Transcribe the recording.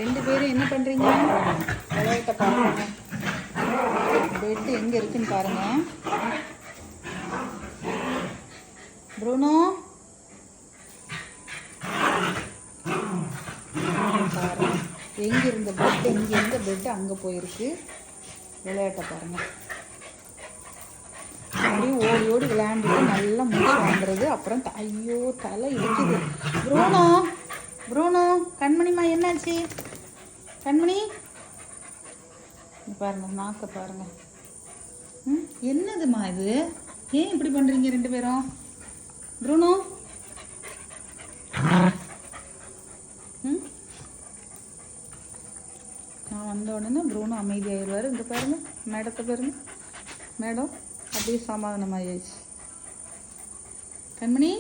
ரெண்டு பேரும் என்ன பண்ணுறீங்க? விளையாட்ட பாருங்க. பெட்டு எங்கே இருக்குன்னு பாருங்க. ப்ரூனோ பாருங்க, எங்கே இருந்த பெட்டு இங்கே இருந்த பெட்டு அங்கே போயிருக்கு. விளையாட்ட பாருங்க. அப்படியே ஓடி ஓடி விளையாண்டுட்டு நல்லா மூச்சு வாங்குறது. அப்புறம் ஐயோ தலை இடிக்குது. ப்ரூனோ ப்ரூனோ கண்மணிமா என்னாச்சு? கண்மணி பாருங்க, நாக்க பாருங்க. என்னதுமா இது? ஏன் இப்படி பண்றீங்க ரெண்டு பேரும்? ப்ரூனோ நான் வந்த உடனே ப்ரூனோ அமைதியாகிடுவார். இங்கே பாருங்க, மேடத்தை பாருங்க. மேடம் அப்படியே சமாதானமாகிடுச்சு. கண்மணி